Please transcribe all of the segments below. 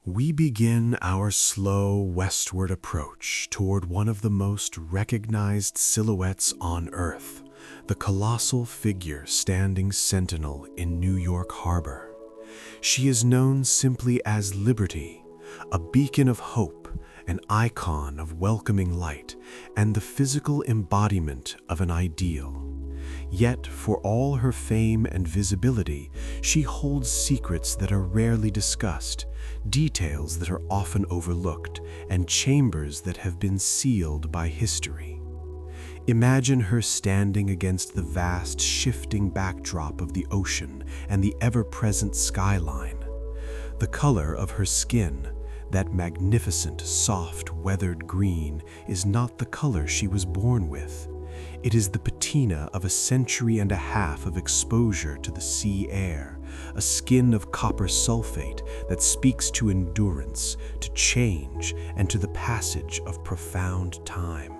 We begin our slow westward approach toward one of the most recognized silhouettes on Earth, the colossal figure standing sentinel in New York Harbor. She is known simply as Liberty, a beacon of hope, an icon of welcoming light, and the physical embodiment of an ideal. Yet, for all her fame and visibility, she holds secrets that are rarely discussed, details that are often overlooked, and chambers that have been sealed by history. Imagine her standing against the vast, shifting backdrop of the ocean and the ever-present skyline. The color of her skin, that magnificent, soft, weathered green, is not the color she was born with. It is the patina of a century and a half of exposure to the sea air, a skin of copper sulfate that speaks to endurance, to change, and to the passage of profound time.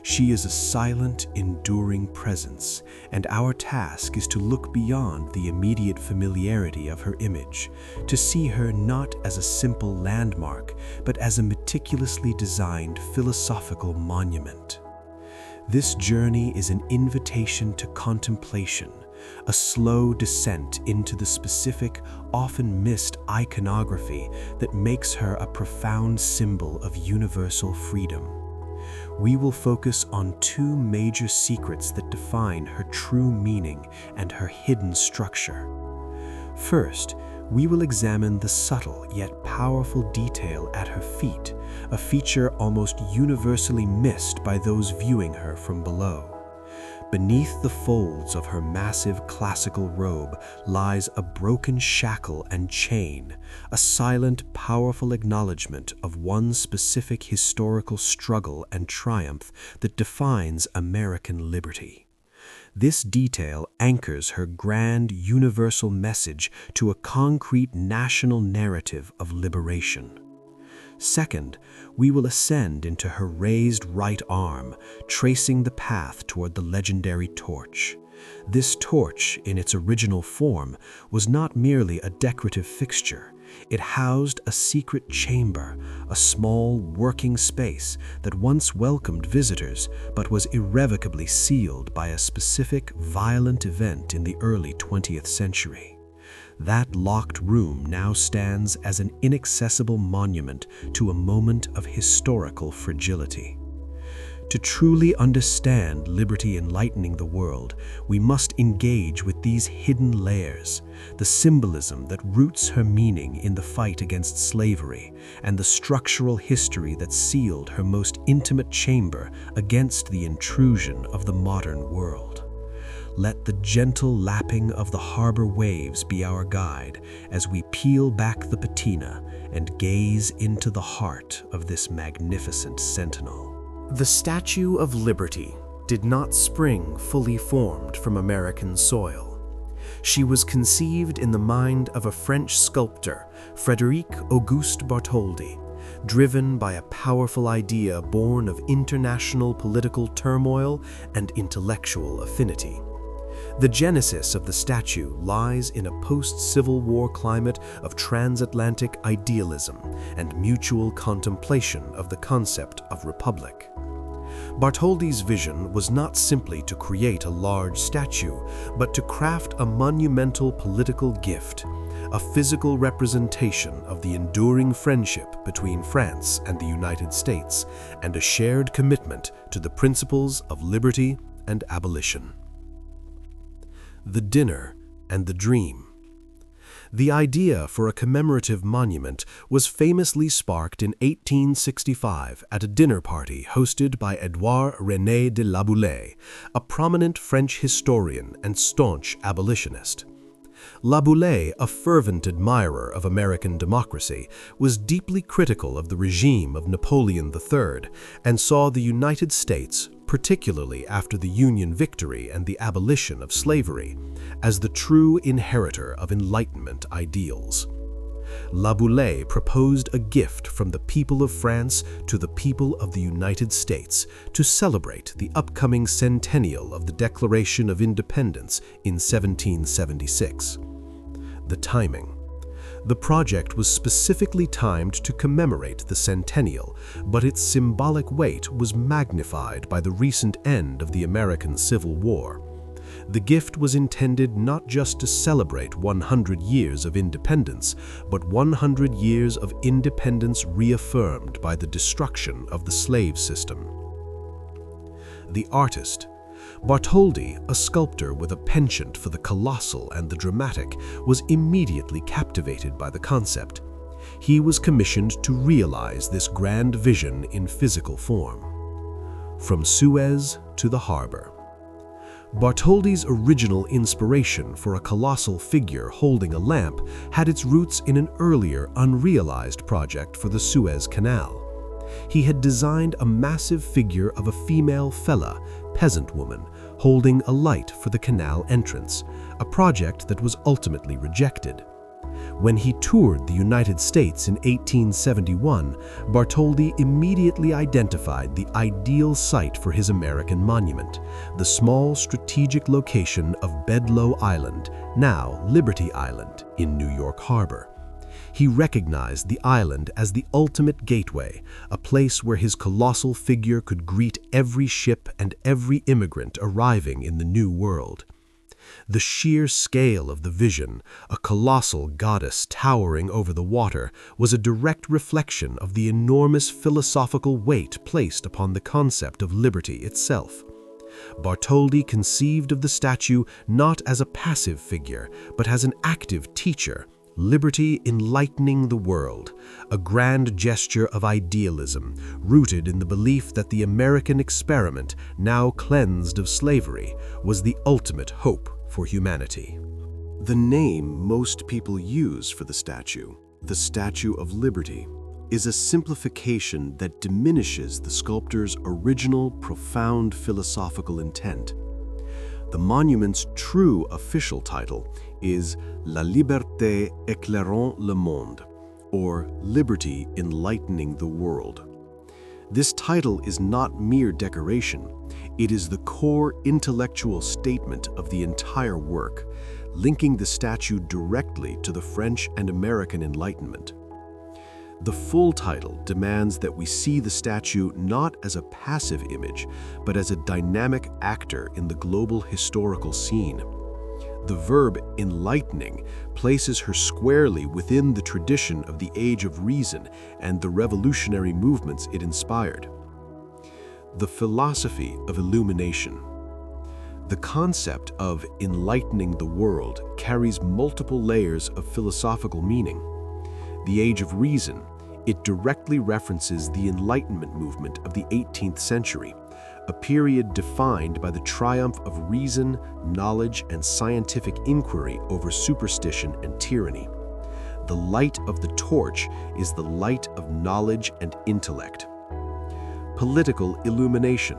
She is a silent, enduring presence, and our task is to look beyond the immediate familiarity of her image, to see her not as a simple landmark, but as a meticulously designed philosophical monument. This journey is an invitation to contemplation, a slow descent into the specific, often missed iconography that makes her a profound symbol of universal freedom. We will focus on two major secrets that define her true meaning and her hidden structure. First, we will examine the subtle yet powerful detail at her feet, a feature almost universally missed by those viewing her from below. Beneath the folds of her massive classical robe lies a broken shackle and chain, a silent, powerful acknowledgement of one specific historical struggle and triumph that defines American liberty. This detail anchors her grand universal message to a concrete national narrative of liberation. Second, we will ascend into her raised right arm, tracing the path toward the legendary torch. This torch, in its original form, was not merely a decorative fixture. It housed a secret chamber, a small working space that once welcomed visitors, but was irrevocably sealed by a specific violent event in the early 20th century. That locked room now stands as an inaccessible monument to a moment of historical fragility. To truly understand liberty enlightening the world, we must engage with these hidden layers, the symbolism that roots her meaning in the fight against slavery, and the structural history that sealed her most intimate chamber against the intrusion of the modern world. Let the gentle lapping of the harbor waves be our guide as we peel back the patina and gaze into the heart of this magnificent sentinel. The Statue of Liberty did not spring fully formed from American soil. She was conceived in the mind of a French sculptor, Frédéric Auguste Bartholdi, driven by a powerful idea born of international political turmoil and intellectual affinity. The genesis of the statue lies in a post-Civil War climate of transatlantic idealism and mutual contemplation of the concept of republic. Bartholdi's vision was not simply to create a large statue, but to craft a monumental political gift, a physical representation of the enduring friendship between France and the United States, and a shared commitment to the principles of liberty and abolition. The Dinner and the Dream. The idea for a commemorative monument was famously sparked in 1865 at a dinner party hosted by Édouard René de Laboulaye, a prominent French historian and staunch abolitionist. Laboulaye, a fervent admirer of American democracy, was deeply critical of the regime of Napoleon III and saw the United States, particularly after the Union victory and the abolition of slavery, as the true inheritor of Enlightenment ideals. Laboulaye proposed a gift from the people of France to the people of the United States to celebrate the upcoming centennial of the Declaration of Independence in 1776. The timing. The project was specifically timed to commemorate the centennial, but its symbolic weight was magnified by the recent end of the American Civil War. The gift was intended not just to celebrate 100 years of independence, but 100 years of independence reaffirmed by the destruction of the slave system. The artist. Bartholdi, a sculptor with a penchant for the colossal and the dramatic, was immediately captivated by the concept. He was commissioned to realize this grand vision in physical form. From Suez to the harbor. Bartholdi's original inspiration for a colossal figure holding a lamp had its roots in an earlier, unrealized project for the Suez Canal. He had designed a massive figure of a female fellah, peasant woman, holding a light for the canal entrance, a project that was ultimately rejected. When he toured the United States in 1871, Bartholdi immediately identified the ideal site for his American monument, the small strategic location of Bedloe Island, now Liberty Island, in New York Harbor. He recognized the island as the ultimate gateway, a place where his colossal figure could greet every ship and every immigrant arriving in the New World. The sheer scale of the vision, a colossal goddess towering over the water, was a direct reflection of the enormous philosophical weight placed upon the concept of liberty itself. Bartholdi conceived of the statue not as a passive figure, but as an active teacher, liberty enlightening the world, a grand gesture of idealism, rooted in the belief that the American experiment, now cleansed of slavery, was the ultimate hope for humanity. The name most people use for the Statue of Liberty, is a simplification that diminishes the sculptor's original profound philosophical intent. The monument's true official title is La Liberté éclairant le monde, or Liberty Enlightening the World. This title is not mere decoration. It is the core intellectual statement of the entire work, linking the statue directly to the French and American Enlightenment. The full title demands that we see the statue not as a passive image, but as a dynamic actor in the global historical scene. The verb enlightening places her squarely within the tradition of the Age of Reason and the revolutionary movements it inspired. The philosophy of illumination. The concept of enlightening the world carries multiple layers of philosophical meaning. The Age of Reason, it directly references the Enlightenment movement of the 18th century, a period defined by the triumph of reason, knowledge, and scientific inquiry over superstition and tyranny. The light of the torch is the light of knowledge and intellect. Political illumination.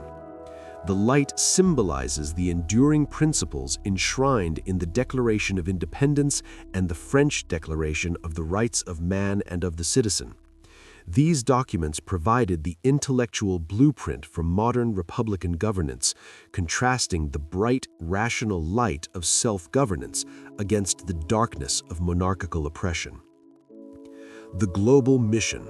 The light symbolizes the enduring principles enshrined in the Declaration of Independence and the French Declaration of the Rights of Man and of the Citizen. These documents provided the intellectual blueprint for modern republican governance, contrasting the bright, rational light of self-governance against the darkness of monarchical oppression. The global mission.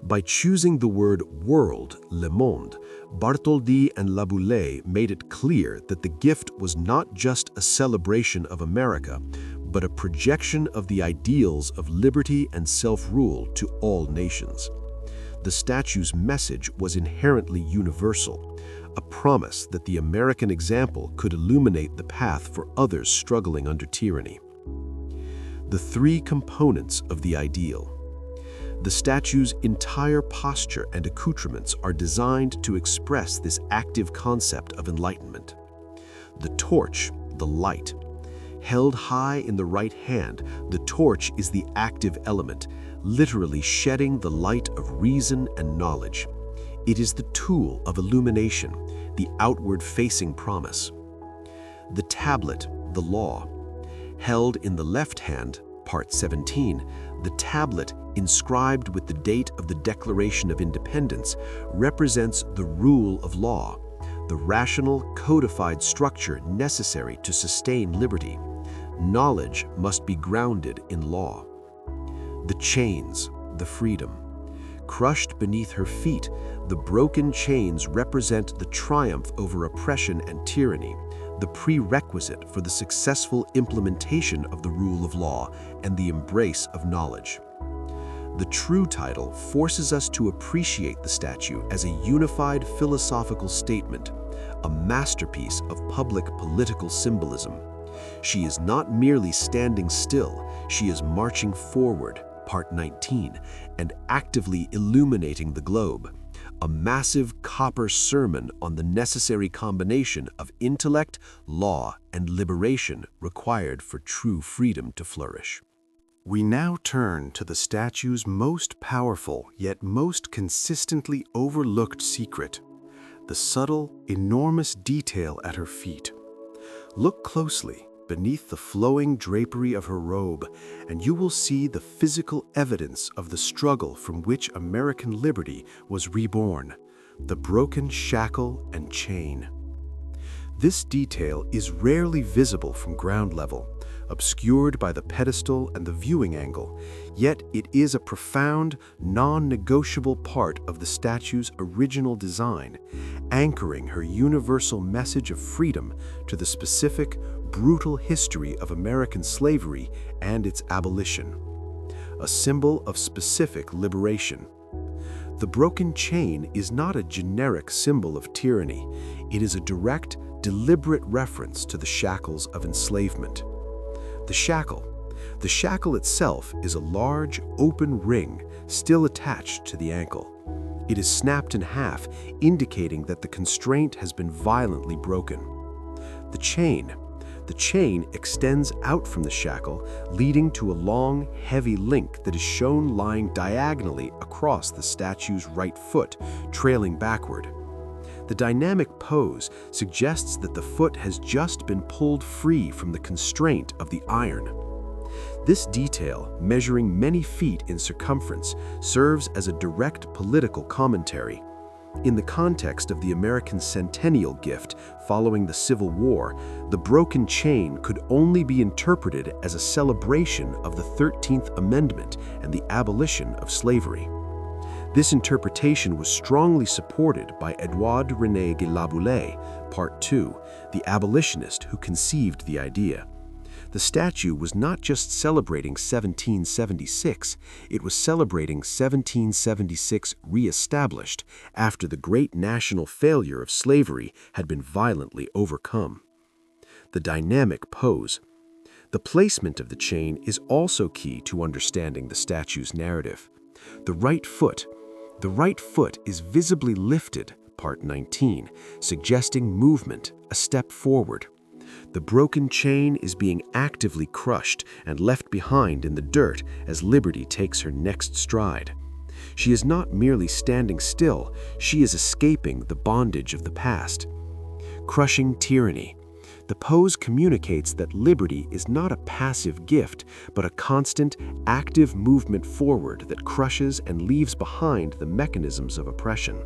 By choosing the word world, le monde, Bartholdi and Laboulaye made it clear that the gift was not just a celebration of America, but a projection of the ideals of liberty and self-rule to all nations. The statue's message was inherently universal, a promise that the American example could illuminate the path for others struggling under tyranny. The three components of the ideal. The statue's entire posture and accoutrements are designed to express this active concept of enlightenment. The torch, the light. Held high in the right hand, the torch is the active element, literally shedding the light of reason and knowledge. It is the tool of illumination, the outward-facing promise. The tablet, the law. Held in the left hand, part 17, the tablet, inscribed with the date of the Declaration of Independence, represents the rule of law, the rational, codified structure necessary to sustain liberty. Knowledge must be grounded in law. The chains, the freedom. Crushed beneath her feet, the broken chains represent the triumph over oppression and tyranny, the prerequisite for the successful implementation of the rule of law and the embrace of knowledge. The true title forces us to appreciate the statue as a unified philosophical statement, a masterpiece of public political symbolism. She is not merely standing still, she is marching forward, Part 19, and actively illuminating the globe, a massive copper sermon on the necessary combination of intellect, law, and liberation required for true freedom to flourish. We now turn to the statue's most powerful yet most consistently overlooked secret, the subtle, enormous detail at her feet. Look closely beneath the flowing drapery of her robe, and you will see the physical evidence of the struggle from which American liberty was reborn, the broken shackle and chain. This detail is rarely visible from ground level, obscured by the pedestal and the viewing angle, yet it is a profound, non-negotiable part of the statue's original design, anchoring her universal message of freedom to the specific, brutal history of American slavery and its abolition, a symbol of specific liberation. The broken chain is not a generic symbol of tyranny. It is a direct, deliberate reference to the shackles of enslavement. The shackle itself is a large, open ring still attached to the ankle. It is snapped in half, indicating that the constraint has been violently broken. The chain extends out from the shackle, leading to a long, heavy link that is shown lying diagonally across the statue's right foot, trailing backward. The dynamic pose suggests that the foot has just been pulled free from the constraint of the iron. This detail, measuring many feet in circumference, serves as a direct political commentary. In the context of the American Centennial gift following the Civil War, the broken chain could only be interpreted as a celebration of the 13th Amendment and the abolition of slavery. This interpretation was strongly supported by Edouard René Laboulaye, Part 2, the abolitionist who conceived the idea. The statue was not just celebrating 1776, it was celebrating 1776 re-established after the great national failure of slavery had been violently overcome. The dynamic pose. The placement of the chain is also key to understanding the statue's narrative. The right foot is visibly lifted, Part 19, suggesting movement, a step forward. The broken chain is being actively crushed and left behind in the dirt as liberty takes her next stride. She is not merely standing still, she is escaping the bondage of the past. Crushing tyranny. The pose communicates that liberty is not a passive gift, but a constant, active movement forward that crushes and leaves behind the mechanisms of oppression.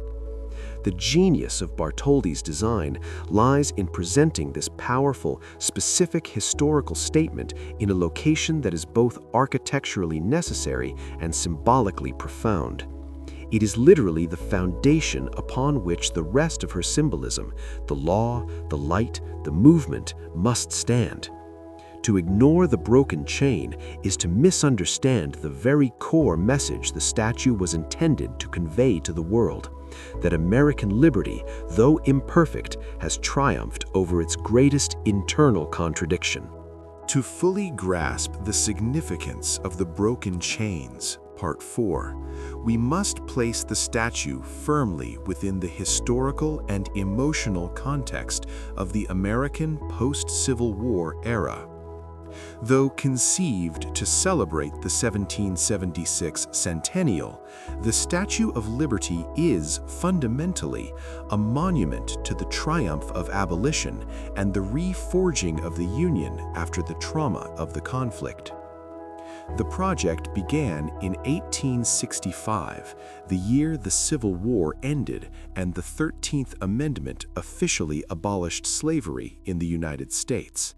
The genius of Bartholdi's design lies in presenting this powerful, specific historical statement in a location that is both architecturally necessary and symbolically profound. It is literally the foundation upon which the rest of her symbolism, the law, the light, the movement, must stand. To ignore the broken chain is to misunderstand the very core message the statue was intended to convey to the world, that American liberty, though imperfect, has triumphed over its greatest internal contradiction. To fully grasp the significance of the broken chains, Part 4, we must place the statue firmly within the historical and emotional context of the American post-Civil War era. Though conceived to celebrate the 1776 centennial, the Statue of Liberty is, fundamentally, a monument to the triumph of abolition and the reforging of the Union after the trauma of the conflict. The project began in 1865, the year the Civil War ended and the 13th Amendment officially abolished slavery in the United States.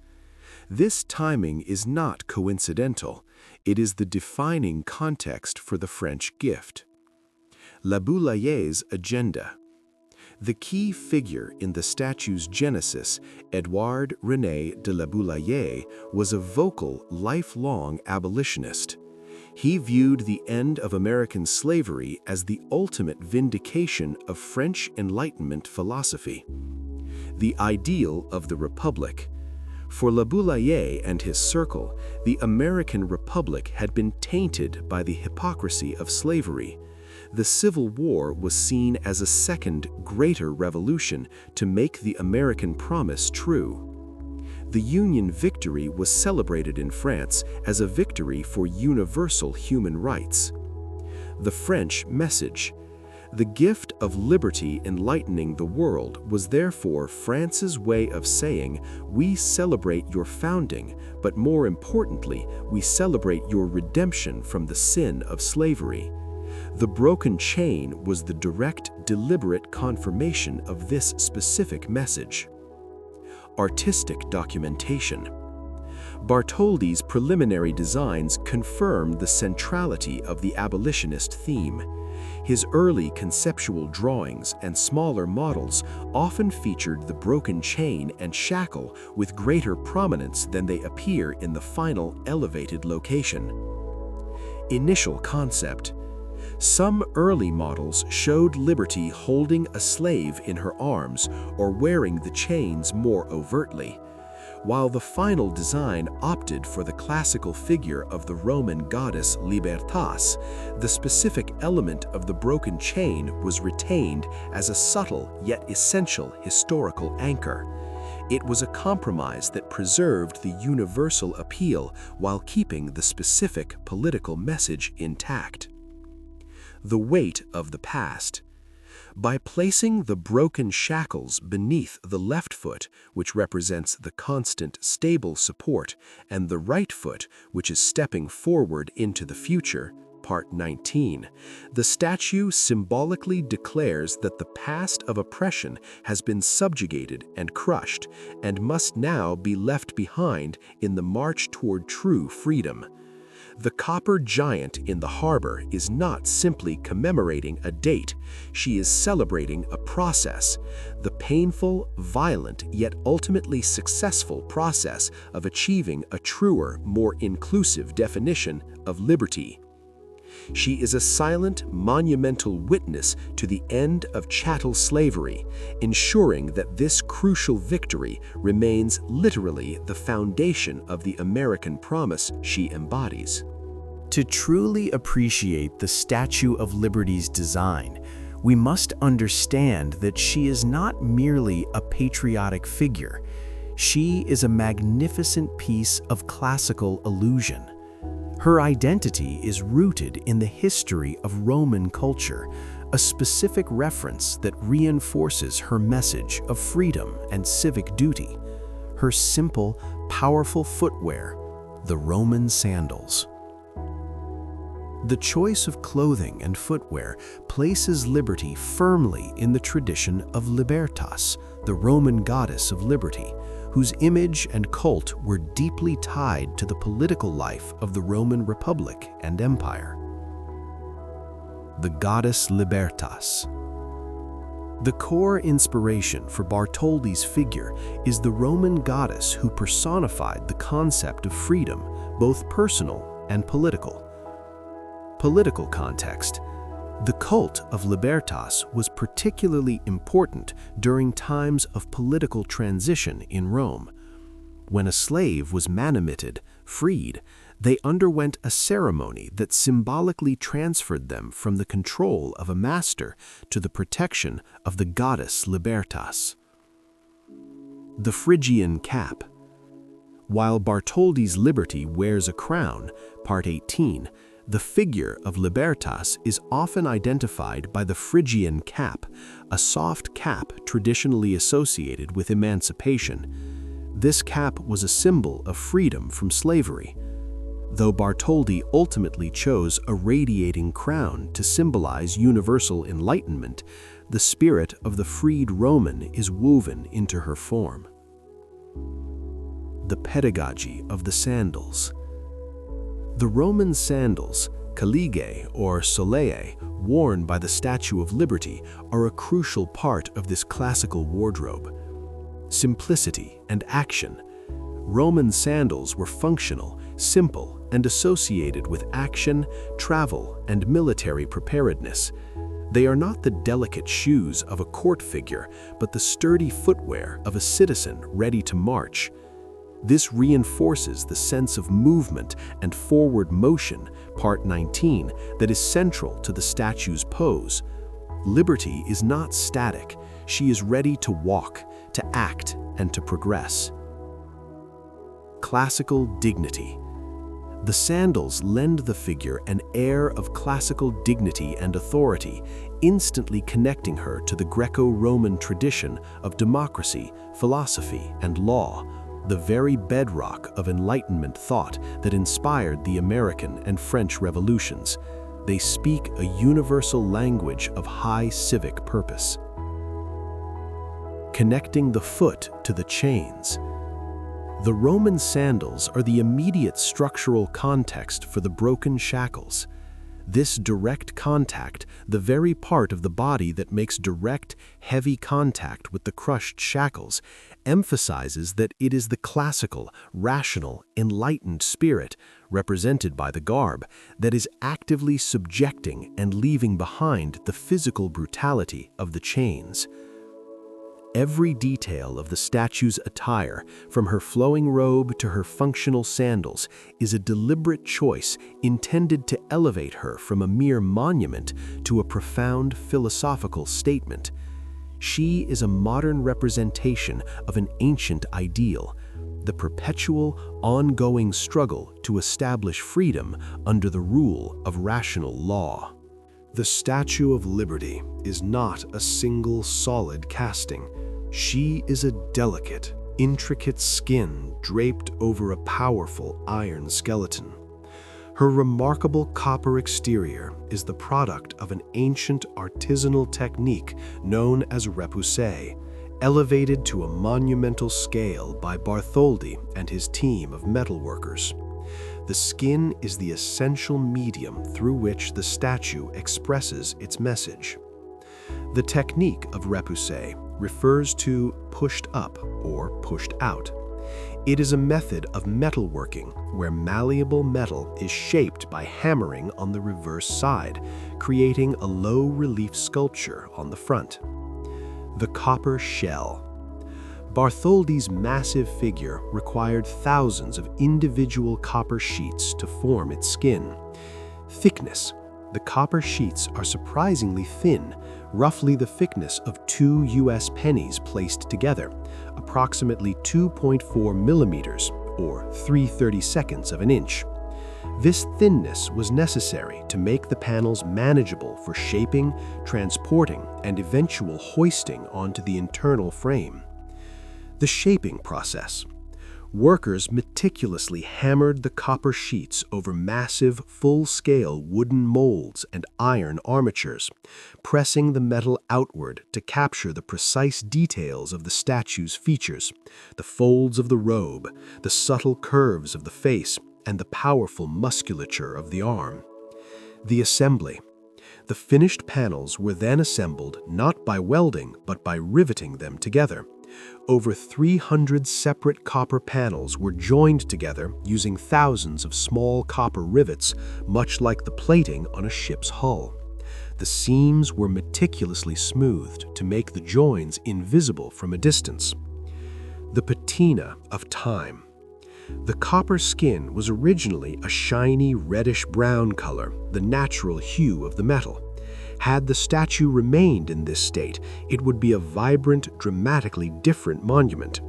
This timing is not coincidental. It is the defining context for the French gift. Laboulaye's agenda. The key figure in the statue's genesis, Édouard René de Laboulaye, was a vocal, lifelong abolitionist. He viewed the end of American slavery as the ultimate vindication of French Enlightenment philosophy. The ideal of the Republic. For Laboulaye and his circle, the American Republic had been tainted by the hypocrisy of slavery. The Civil War was seen as a second, greater revolution to make the American promise true. The Union victory was celebrated in France as a victory for universal human rights. The French message. The gift of liberty enlightening the world was therefore France's way of saying, we celebrate your founding, but more importantly, we celebrate your redemption from the sin of slavery. The broken chain was the direct, deliberate confirmation of this specific message. Artistic documentation. Bartholdi's preliminary designs confirm the centrality of the abolitionist theme. His early conceptual drawings and smaller models often featured the broken chain and shackle with greater prominence than they appear in the final elevated location. Initial concept. Some early models showed Liberty holding a slave in her arms or wearing the chains more overtly, while the final design opted for the classical figure of the Roman goddess Libertas. The specific element of the broken chain was retained as a subtle yet essential historical anchor. It was a compromise that preserved the universal appeal while keeping the specific political message intact. The weight of the past. By placing the broken shackles beneath the left foot, which represents the constant, stable support, and the right foot, which is stepping forward into the future, Part 19, the statue symbolically declares that the past of oppression has been subjugated and crushed, and must now be left behind in the march toward true freedom. The copper giant in the harbor is not simply commemorating a date, she is celebrating a process, the painful, violent, yet ultimately successful process of achieving a truer, more inclusive definition of liberty. She is a silent, monumental witness to the end of chattel slavery, ensuring that this crucial victory remains literally the foundation of the American promise she embodies. To truly appreciate the Statue of Liberty's design, we must understand that she is not merely a patriotic figure. She is a magnificent piece of classical illusion. Her identity is rooted in the history of Roman culture, a specific reference that reinforces her message of freedom and civic duty. Her simple, powerful footwear, the Roman sandals. The choice of clothing and footwear places Liberty firmly in the tradition of Libertas, the Roman goddess of liberty, whose image and cult were deeply tied to the political life of the Roman Republic and Empire. The goddess Libertas. The core inspiration for Bartholdi's figure is the Roman goddess who personified the concept of freedom, both personal and political. Political context. The cult of Libertas was particularly important during times of political transition in Rome. When a slave was manumitted, freed, they underwent a ceremony that symbolically transferred them from the control of a master to the protection of the goddess Libertas. The Phrygian cap. While Bartholdi's Liberty wears a crown, Part 18, the figure of Libertas is often identified by the Phrygian cap, a soft cap traditionally associated with emancipation. This cap was a symbol of freedom from slavery. Though Bartholdi ultimately chose a radiating crown to symbolize universal enlightenment, the spirit of the freed Roman is woven into her form. The pedagogy of the sandals. The Roman sandals, caligae or soleae, worn by the Statue of Liberty, are a crucial part of this classical wardrobe. Simplicity and action. Roman sandals were functional, simple, and associated with action, travel, and military preparedness. They are not the delicate shoes of a court figure, but the sturdy footwear of a citizen ready to march. This reinforces the sense of movement and forward motion, part 19, that is central to the statue's pose. Liberty is not static. She is ready to walk, to act, and to progress. Classical dignity. The sandals lend the figure an air of classical dignity and authority, instantly connecting her to the Greco-Roman tradition of democracy, philosophy, and law, the very bedrock of Enlightenment thought that inspired the American and French revolutions. They speak a universal language of high civic purpose. Connecting the foot to the chains. The Roman sandals are the immediate structural context for the broken shackles. This direct contact, the very part of the body that makes direct, heavy contact with the crushed shackles, emphasizes that it is the classical, rational, enlightened spirit, represented by the garb, that is actively subjecting and leaving behind the physical brutality of the chains. Every detail of the statue's attire, from her flowing robe to her functional sandals, is a deliberate choice intended to elevate her from a mere monument to a profound philosophical statement. She is a modern representation of an ancient ideal, the perpetual, ongoing struggle to establish freedom under the rule of rational law. The Statue of Liberty is not a single solid casting. She is a delicate, intricate skin draped over a powerful iron skeleton. Her remarkable copper exterior is the product of an ancient artisanal technique known as repoussé, elevated to a monumental scale by Bartholdi and his team of metalworkers. The skin is the essential medium through which the statue expresses its message. The technique of repoussé refers to pushed up or pushed out. It is a method of metalworking where malleable metal is shaped by hammering on the reverse side, creating a low-relief sculpture on the front. The copper shell. Bartholdi's massive figure required thousands of individual copper sheets to form its skin. Thickness. The copper sheets are surprisingly thin, roughly the thickness of 2 US pennies placed together, approximately 2.4 millimeters, or 3/32 of an inch. This thinness was necessary to make the panels manageable for shaping, transporting, and eventual hoisting onto the internal frame. The shaping process. Workers meticulously hammered the copper sheets over massive, full-scale wooden molds and iron armatures, pressing the metal outward to capture the precise details of the statue's features, the folds of the robe, the subtle curves of the face, and the powerful musculature of the arm. The assembly. The finished panels were then assembled not by welding but by riveting them together. Over 300 separate copper panels were joined together using thousands of small copper rivets, much like the plating on a ship's hull. The seams were meticulously smoothed to make the joins invisible from a distance. The patina of time. The copper skin was originally a shiny reddish-brown color, the natural hue of the metal. Had the statue remained in this state, it would be a vibrant, dramatically different monument.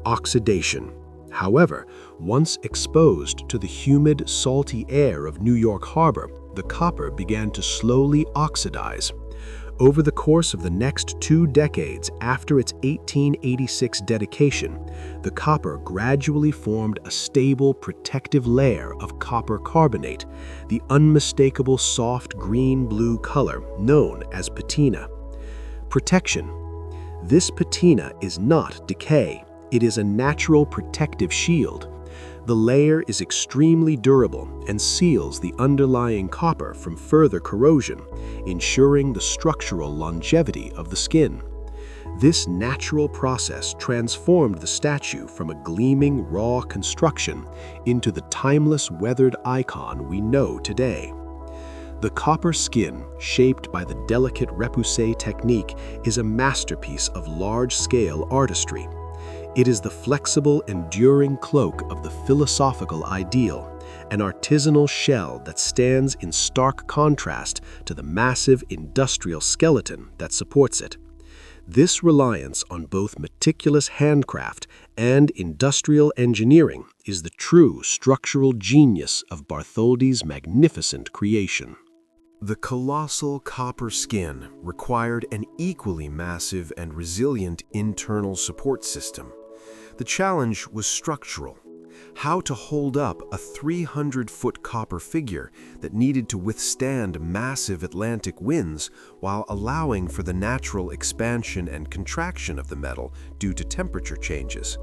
Oxidation. However, once exposed to the humid, salty air of New York Harbor, the copper began to slowly oxidize. Over the course of the next 2 decades after its 1886 dedication, the copper gradually formed a stable, protective layer of copper carbonate, the unmistakable soft green-blue color known as patina. Protection. This patina is not decay. It is a natural protective shield. The layer is extremely durable and seals the underlying copper from further corrosion, ensuring the structural longevity of the skin. This natural process transformed the statue from a gleaming, raw construction into the timeless weathered icon we know today. The copper skin, shaped by the delicate repoussé technique, is a masterpiece of large-scale artistry. It is the flexible, enduring cloak of the philosophical ideal, an artisanal shell that stands in stark contrast to the massive industrial skeleton that supports it. This reliance on both meticulous handcraft and industrial engineering is the true structural genius of Bartholdi's magnificent creation. The colossal copper skin required an equally massive and resilient internal support system. The challenge was structural. How to hold up a 300-foot copper figure that needed to withstand massive Atlantic winds while allowing for the natural expansion and contraction of the metal due to temperature changes.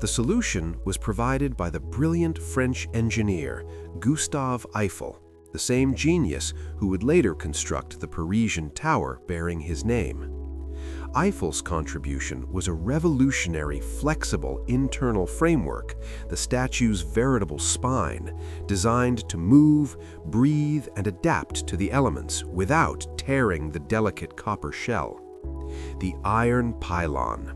The solution was provided by the brilliant French engineer Gustave Eiffel, the same genius who would later construct the Parisian tower bearing his name. Eiffel's contribution was a revolutionary, flexible internal framework, the statue's veritable spine, designed to move, breathe, and adapt to the elements without tearing the delicate copper shell. The iron pylon.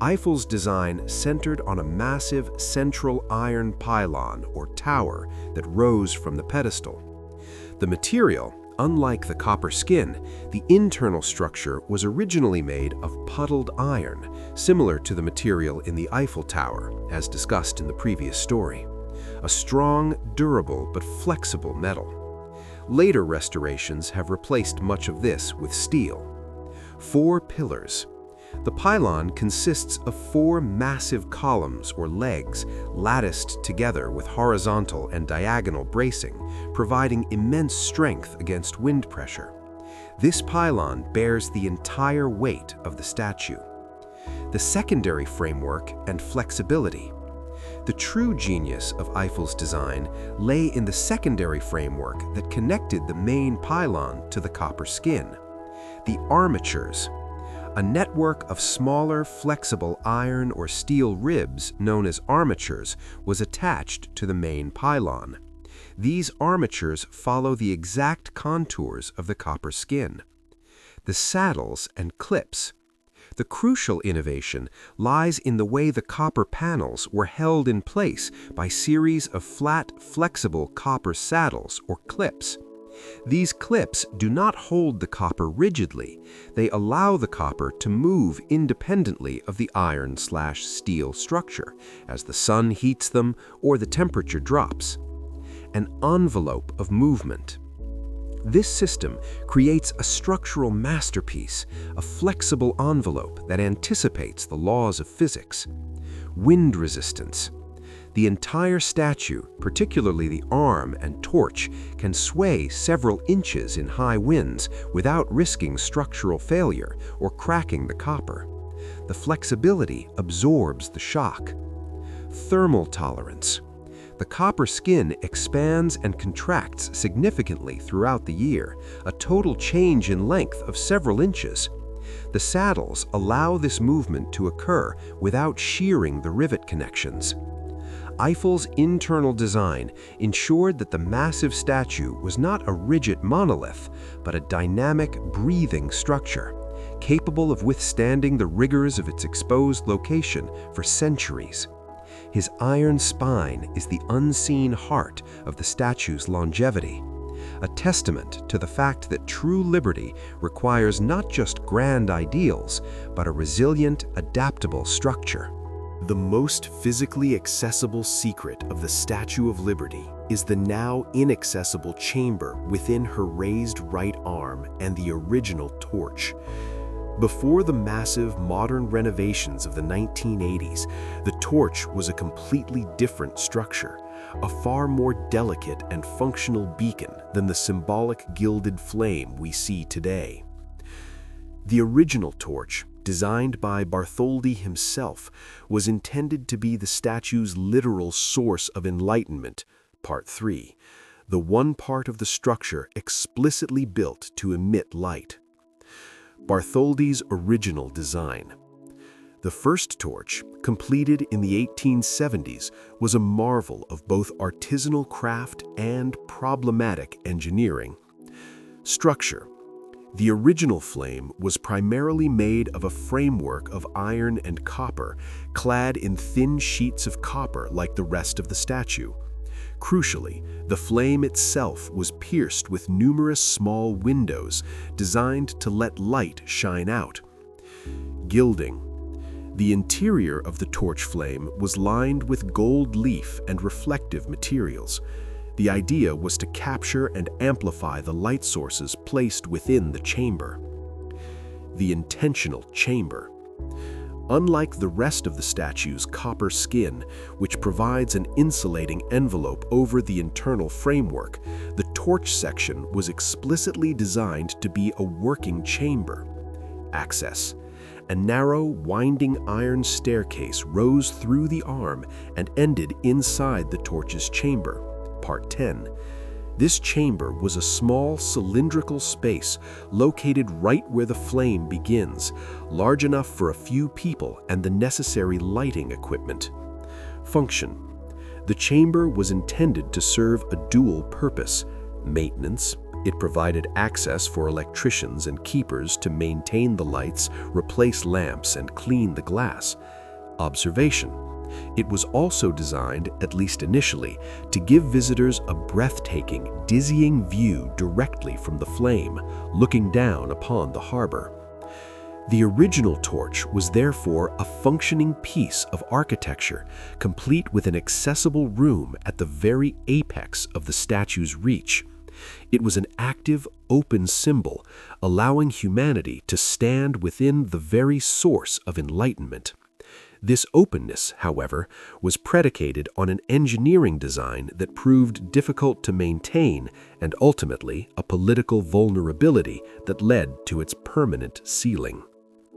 Eiffel's design centered on a massive central iron pylon or tower that rose from the pedestal. The material, unlike the copper skin, the internal structure was originally made of puddled iron, similar to the material in the Eiffel Tower, as discussed in the previous story. A strong, durable, but flexible metal. Later restorations have replaced much of this with steel. 4 pillars. The pylon consists of 4 massive columns or legs latticed together with horizontal and diagonal bracing, providing immense strength against wind pressure. This pylon bears the entire weight of the statue. The secondary framework and flexibility. The true genius of Eiffel's design lay in the secondary framework that connected the main pylon to the copper skin. The armatures. A network of smaller, flexible iron or steel ribs, known as armatures, was attached to the main pylon. These armatures follow the exact contours of the copper skin. The saddles and clips. The crucial innovation lies in the way the copper panels were held in place by series of flat, flexible copper saddles or clips. These clips do not hold the copper rigidly. They allow the copper to move independently of the iron/steel structure as the sun heats them or the temperature drops. An envelope of movement. This system creates a structural masterpiece, a flexible envelope that anticipates the laws of physics. Wind resistance. The entire statue, particularly the arm and torch, can sway several inches in high winds without risking structural failure or cracking the copper. The flexibility absorbs the shock. Thermal tolerance. The copper skin expands and contracts significantly throughout the year, a total change in length of several inches. The saddles allow this movement to occur without shearing the rivet connections. Eiffel's internal design ensured that the massive statue was not a rigid monolith, but a dynamic, breathing structure, capable of withstanding the rigors of its exposed location for centuries. His iron spine is the unseen heart of the statue's longevity, a testament to the fact that true liberty requires not just grand ideals, but a resilient, adaptable structure. The most physically accessible secret of the Statue of Liberty is the now inaccessible chamber within her raised right arm and the original torch. Before the massive modern renovations of the 1980s, the torch was a completely different structure, a far more delicate and functional beacon than the symbolic gilded flame we see today. The original torch, designed by Bartholdi himself, was intended to be the statue's literal source of enlightenment. Part 3. The one part of the structure explicitly built to emit light. Bartholdi's original design. The first torch, completed in the 1870s, was a marvel of both artisanal craft and problematic engineering. Structure. The original flame was primarily made of a framework of iron and copper, clad in thin sheets of copper like the rest of the statue. Crucially, the flame itself was pierced with numerous small windows designed to let light shine out. Gilding. The interior of the torch flame was lined with gold leaf and reflective materials. The idea was to capture and amplify the light sources placed within the chamber. The intentional chamber. Unlike the rest of the statue's copper skin, which provides an insulating envelope over the internal framework, the torch section was explicitly designed to be a working chamber. Access. A narrow, winding iron staircase rose through the arm and ended inside the torch's chamber. Part 10. This chamber was a small cylindrical space located right where the flame begins, large enough for a few people and the necessary lighting equipment. Function. The chamber was intended to serve a dual purpose: maintenance. It provided access for electricians and keepers to maintain the lights, replace lamps, and clean the glass. Observation. It was also designed, at least initially, to give visitors a breathtaking, dizzying view directly from the flame, looking down upon the harbor. The original torch was therefore a functioning piece of architecture, complete with an accessible room at the very apex of the statue's reach. It was an active, open symbol, allowing humanity to stand within the very source of enlightenment. This openness, however, was predicated on an engineering design that proved difficult to maintain and ultimately a political vulnerability that led to its permanent sealing.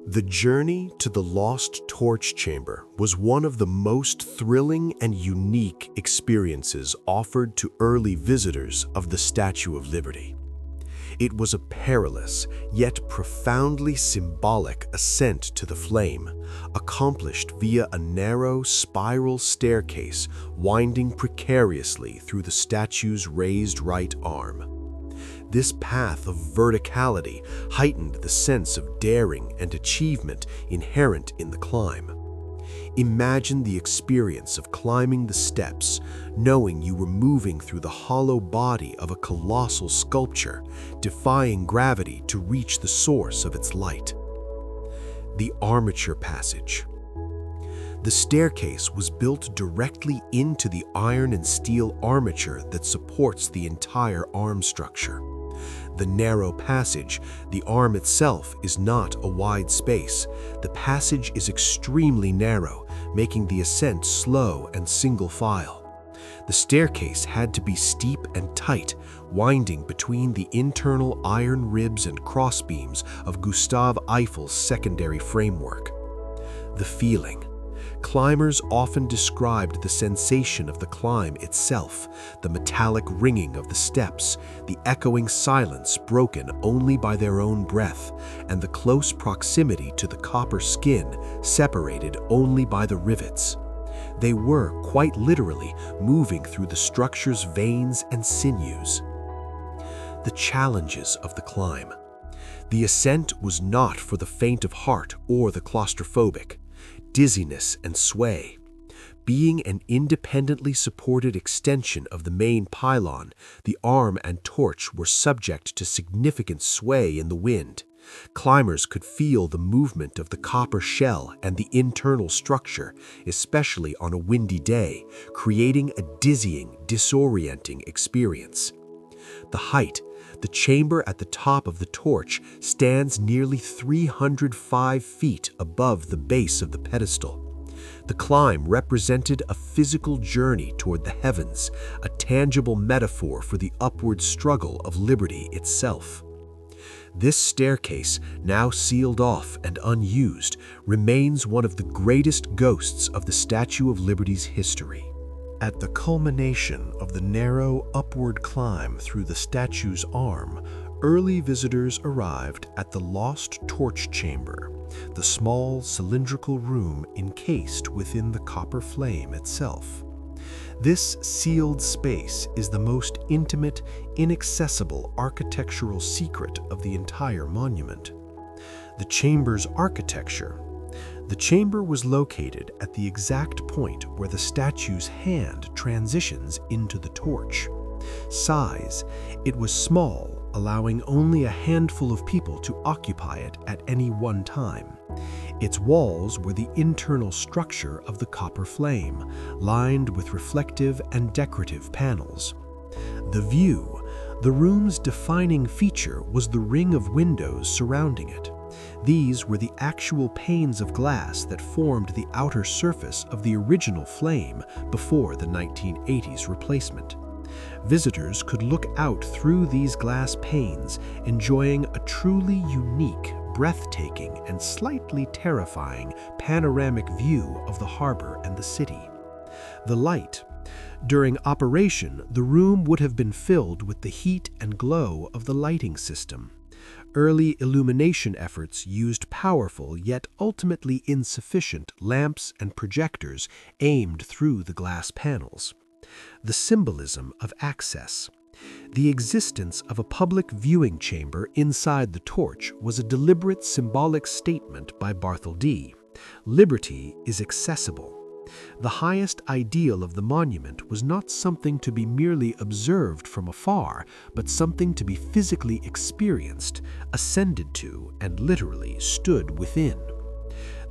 The journey to the lost torch chamber was one of the most thrilling and unique experiences offered to early visitors of the Statue of Liberty. It was a perilous, yet profoundly symbolic ascent to the flame, accomplished via a narrow spiral staircase winding precariously through the statue's raised right arm. This path of verticality heightened the sense of daring and achievement inherent in the climb. Imagine the experience of climbing the steps, knowing you were moving through the hollow body of a colossal sculpture, defying gravity to reach the source of its light. The armature passage. The staircase was built directly into the iron and steel armature that supports the entire arm structure. The narrow passage, the arm itself, is not a wide space. The passage is extremely narrow, making the ascent slow and single file. The staircase had to be steep and tight, winding between the internal iron ribs and crossbeams of Gustave Eiffel's secondary framework. The feeling. Climbers often described the sensation of the climb itself, the metallic ringing of the steps, the echoing silence broken only by their own breath, and the close proximity to the copper skin separated only by the rivets. They were, quite literally, moving through the structure's veins and sinews. The challenges of the climb. The ascent was not for the faint of heart or the claustrophobic. Dizziness and sway. Being an independently supported extension of the main pylon, the arm and torch were subject to significant sway in the wind. Climbers could feel the movement of the copper shell and the internal structure, especially on a windy day, creating a dizzying, disorienting experience. The height. The chamber at the top of the torch stands nearly 305 feet above the base of the pedestal. The climb represented a physical journey toward the heavens, a tangible metaphor for the upward struggle of liberty itself. This staircase, now sealed off and unused, remains one of the greatest ghosts of the Statue of Liberty's history. At the culmination of the narrow upward climb through the statue's arm, early visitors arrived at the Lost Torch Chamber, the small cylindrical room encased within the copper flame itself. This sealed space is the most intimate, inaccessible architectural secret of the entire monument. The chamber's architecture. The chamber was located at the exact point where the statue's hand transitions into the torch. Size. It was small, allowing only a handful of people to occupy it at any one time. Its walls were the internal structure of the copper flame, lined with reflective and decorative panels. The view. The room's defining feature was the ring of windows surrounding it. These were the actual panes of glass that formed the outer surface of the original flame before the 1980s replacement. Visitors could look out through these glass panes, enjoying a truly unique, breathtaking, and slightly terrifying panoramic view of the harbor and the city. The light. During operation, the room would have been filled with the heat and glow of the lighting system. Early illumination efforts used powerful yet ultimately insufficient lamps and projectors aimed through the glass panels. The symbolism of access. The existence of a public viewing chamber inside the torch was a deliberate symbolic statement by Bartholdi. Liberty is accessible. The highest ideal of the monument was not something to be merely observed from afar, but something to be physically experienced, ascended to, and literally stood within.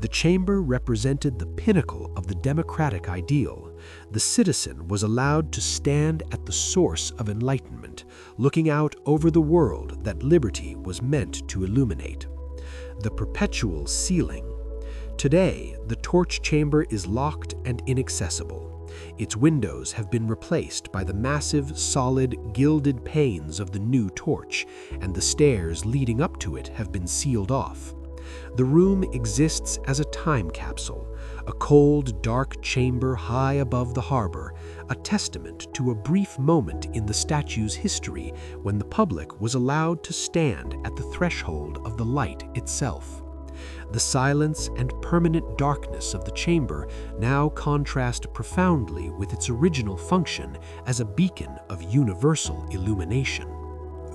The chamber represented the pinnacle of the democratic ideal. The citizen was allowed to stand at the source of enlightenment, looking out over the world that liberty was meant to illuminate. The perpetual ceiling. Today, the torch chamber is locked and inaccessible. Its windows have been replaced by the massive, solid, gilded panes of the new torch, and the stairs leading up to it have been sealed off. The room exists as a time capsule, a cold, dark chamber high above the harbor, a testament to a brief moment in the statue's history when the public was allowed to stand at the threshold of the light itself. The silence and permanent darkness of the chamber now contrast profoundly with its original function as a beacon of universal illumination.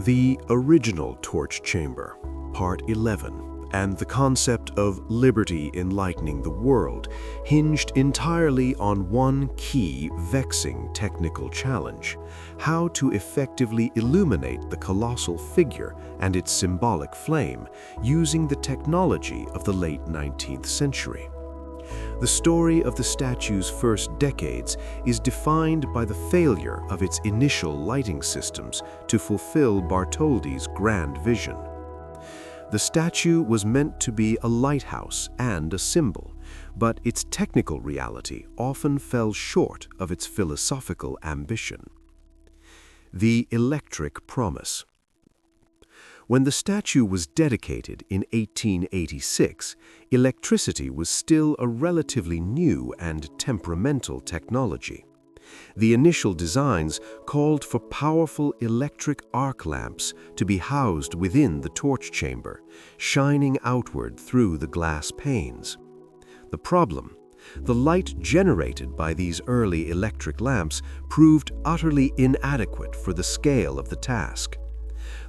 The original torch chamber, Part 11, and the concept of liberty enlightening the world hinged entirely on one key, vexing technical challenge: how to effectively illuminate the colossal figure and its symbolic flame using the technology of the late 19th century. The story of the statue's first decades is defined by the failure of its initial lighting systems to fulfill Bartholdi's grand vision. The statue was meant to be a lighthouse and a symbol, but its technical reality often fell short of its philosophical ambition. The electric promise. When the statue was dedicated in 1886, electricity was still a relatively new and temperamental technology. The initial designs called for powerful electric arc lamps to be housed within the torch chamber, shining outward through the glass panes. The problem: the light generated by these early electric lamps proved utterly inadequate for the scale of the task.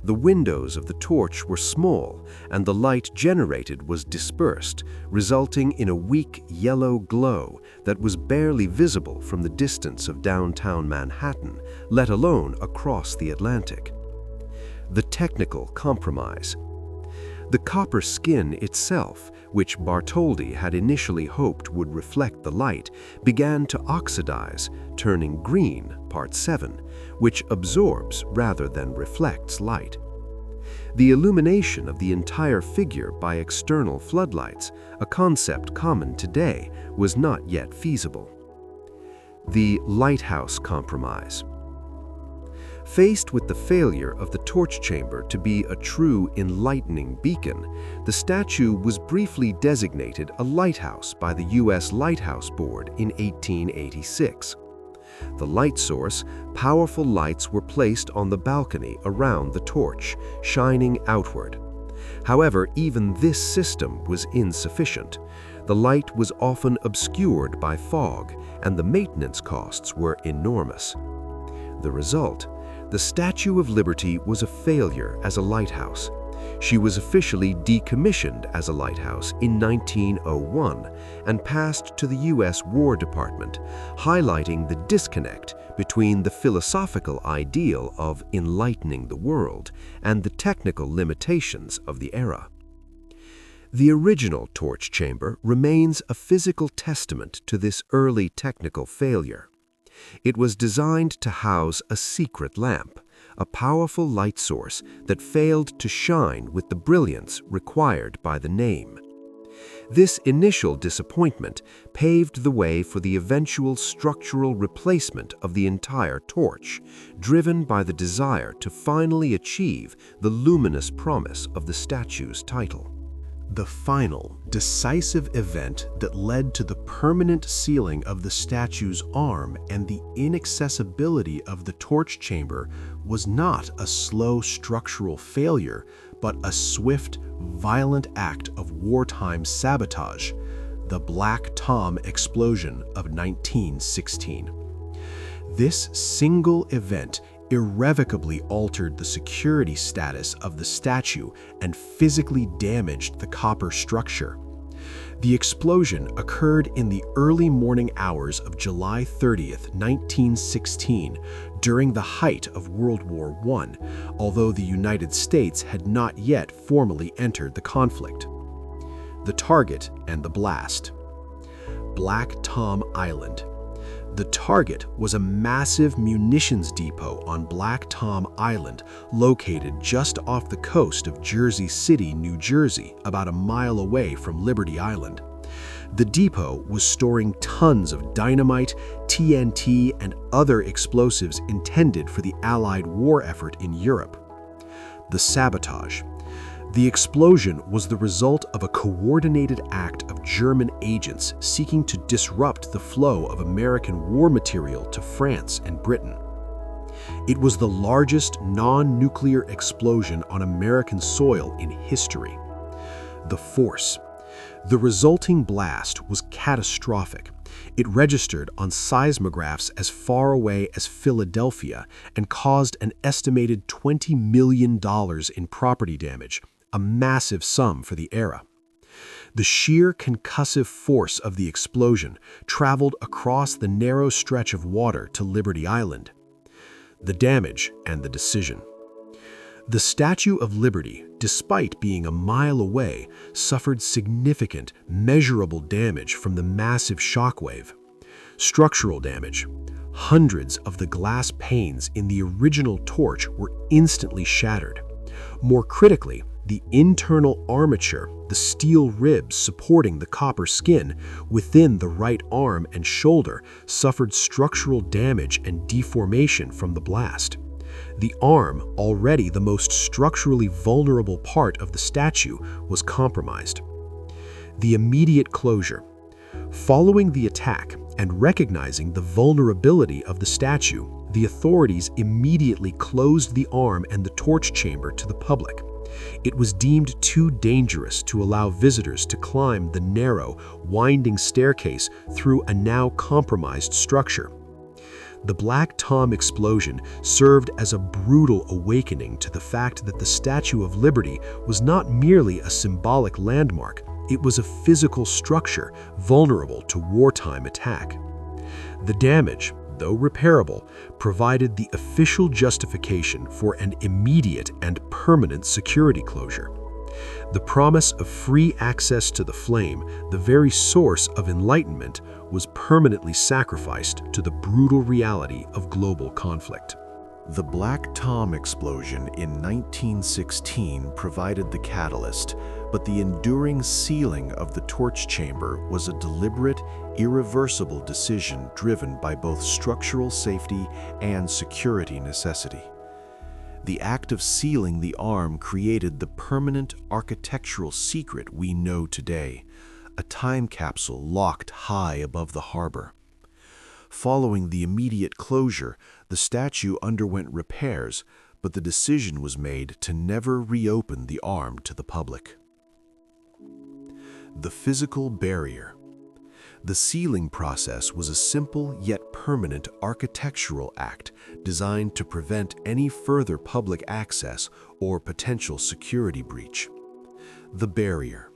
The windows of the torch were small, and the light generated was dispersed, resulting in a weak yellow glow that was barely visible from the distance of downtown Manhattan, let alone across the Atlantic. The technical compromise. The copper skin itself, which Bartholdi had initially hoped would reflect the light, began to oxidize, turning green, Part 7, which absorbs rather than reflects light. The illumination of the entire figure by external floodlights, a concept common today, was not yet feasible. The lighthouse compromise. Faced with the failure of the torch chamber to be a true enlightening beacon, the statue was briefly designated a lighthouse by the U.S. Lighthouse Board in 1886. The light source, powerful lights were placed on the balcony around the torch, shining outward. However, even this system was insufficient. The light was often obscured by fog, and the maintenance costs were enormous. The result? The Statue of Liberty was a failure as a lighthouse. She was officially decommissioned as a lighthouse in 1901 and passed to the U.S. War Department, highlighting the disconnect between the philosophical ideal of enlightening the world and the technical limitations of the era. The original torch chamber remains a physical testament to this early technical failure. It was designed to house a secret lamp, a powerful light source that failed to shine with the brilliance required by the name. This initial disappointment paved the way for the eventual structural replacement of the entire torch, driven by the desire to finally achieve the luminous promise of the statue's title. The final, decisive event that led to the permanent sealing of the statue's arm and the inaccessibility of the torch chamber was not a slow structural failure, but a swift, violent act of wartime sabotage, the Black Tom explosion of 1916. This single event irrevocably altered the security status of the statue and physically damaged the copper structure. The explosion occurred in the early morning hours of July 30th, 1916, during the height of World War I, although the United States had not yet formally entered the conflict. The target and the blast. Black Tom Island. The target was a massive munitions depot on Black Tom Island, located just off the coast of Jersey City, New Jersey, about a mile away from Liberty Island. The depot was storing tons of dynamite, TNT, and other explosives intended for the Allied war effort in Europe. The sabotage. The explosion was the result of a coordinated act of German agents seeking to disrupt the flow of American war material to France and Britain. It was the largest non-nuclear explosion on American soil in history. The force. The resulting blast was catastrophic. It registered on seismographs as far away as Philadelphia and caused an estimated $20 million in property damage, a massive sum for the era. The sheer concussive force of the explosion traveled across the narrow stretch of water to Liberty Island. The damage and the decision. The Statue of Liberty, despite being a mile away, suffered significant, measurable damage from the massive shockwave. Structural damage. Hundreds of the glass panes in the original torch were instantly shattered. More critically, the internal armature, the steel ribs supporting the copper skin within the right arm and shoulder, suffered structural damage and deformation from the blast. The arm, already the most structurally vulnerable part of the statue, was compromised. The immediate closure. Following the attack and recognizing the vulnerability of the statue, the authorities immediately closed the arm and the torch chamber to the public. It was deemed too dangerous to allow visitors to climb the narrow, winding staircase through a now compromised structure. The Black Tom explosion served as a brutal awakening to the fact that the Statue of Liberty was not merely a symbolic landmark, it was a physical structure vulnerable to wartime attack. The damage, though repairable, provided the official justification for an immediate and permanent security closure. The promise of free access to the flame, the very source of enlightenment, was permanently sacrificed to the brutal reality of global conflict. The Black Tom explosion in 1916 provided the catalyst, but the enduring sealing of the torch chamber was a deliberate, irreversible decision driven by both structural safety and security necessity. The act of sealing the arm created the permanent architectural secret we know today, a time capsule locked high above the harbor. Following the immediate closure, the statue underwent repairs, but the decision was made to never reopen the arm to the public. The physical barrier. The sealing process was a simple yet permanent architectural act designed to prevent any further public access or potential security breach. The barrier.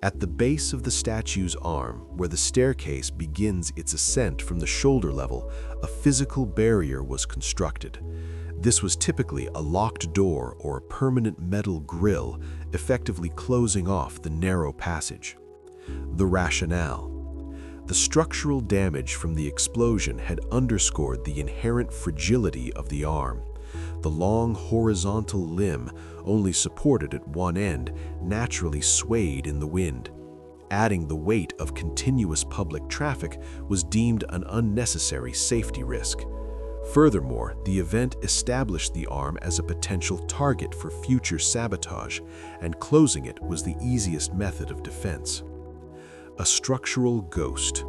At the base of the statue's arm, where the staircase begins its ascent from the shoulder level, a physical barrier was constructed. This was typically a locked door or a permanent metal grille, effectively closing off the narrow passage. The rationale. The structural damage from the explosion had underscored the inherent fragility of the arm. The long horizontal limb, only supported at one end, naturally swayed in the wind. Adding the weight of continuous public traffic was deemed an unnecessary safety risk. Furthermore, the event established the arm as a potential target for future sabotage, and closing it was the easiest method of defense. A structural ghost.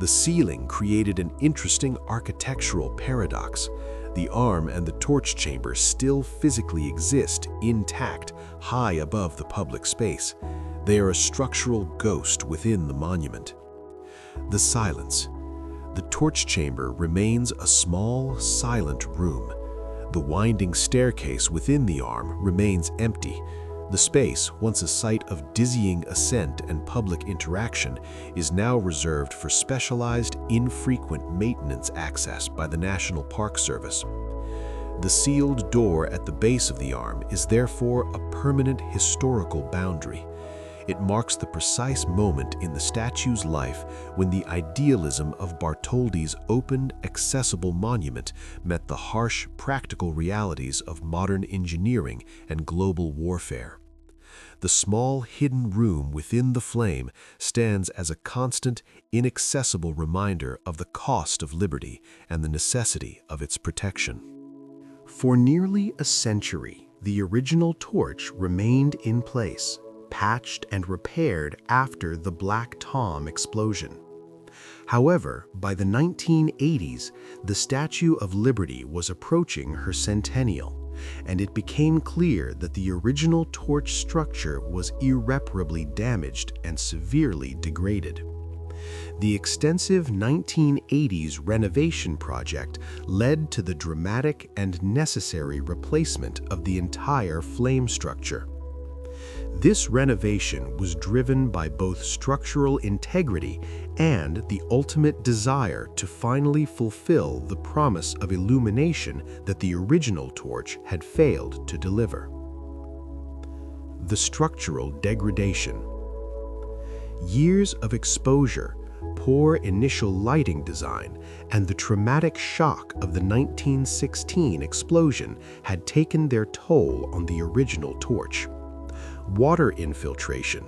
The sealing created an interesting architectural paradox. The arm and the torch chamber still physically exist intact, high above the public space. They are a structural ghost within the monument. The silence. The torch chamber remains a small, silent room. The winding staircase within the arm remains empty. The space, once a site of dizzying ascent and public interaction, is now reserved for specialized, infrequent maintenance access by the National Park Service. The sealed door at the base of the arm is therefore a permanent historical boundary. It marks the precise moment in the statue's life when the idealism of Bartholdi's open, accessible monument met the harsh, practical realities of modern engineering and global warfare. The small, hidden room within the flame stands as a constant, inaccessible reminder of the cost of liberty and the necessity of its protection. For nearly a century, the original torch remained in place, patched and repaired after the Black Tom explosion. However, by the 1980s, the Statue of Liberty was approaching her centennial, and it became clear that the original torch structure was irreparably damaged and severely degraded. The extensive 1980s renovation project led to the dramatic and necessary replacement of the entire flame structure. This renovation was driven by both structural integrity and the ultimate desire to finally fulfill the promise of illumination that the original torch had failed to deliver. The structural degradation. Years of exposure, poor initial lighting design, and the traumatic shock of the 1916 explosion had taken their toll on the original torch. Water infiltration.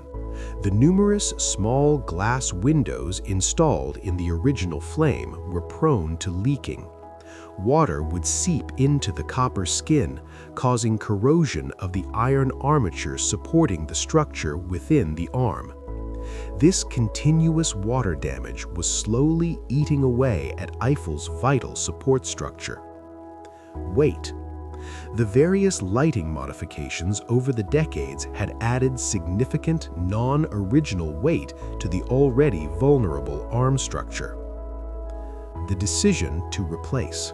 The numerous small glass windows installed in the original flame were prone to leaking. Water would seep into the copper skin, causing corrosion of the iron armature supporting the structure within the arm. This continuous water damage was slowly eating away at Eiffel's vital support structure. Weight. The various lighting modifications over the decades had added significant non-original weight to the already vulnerable arm structure. The decision to replace.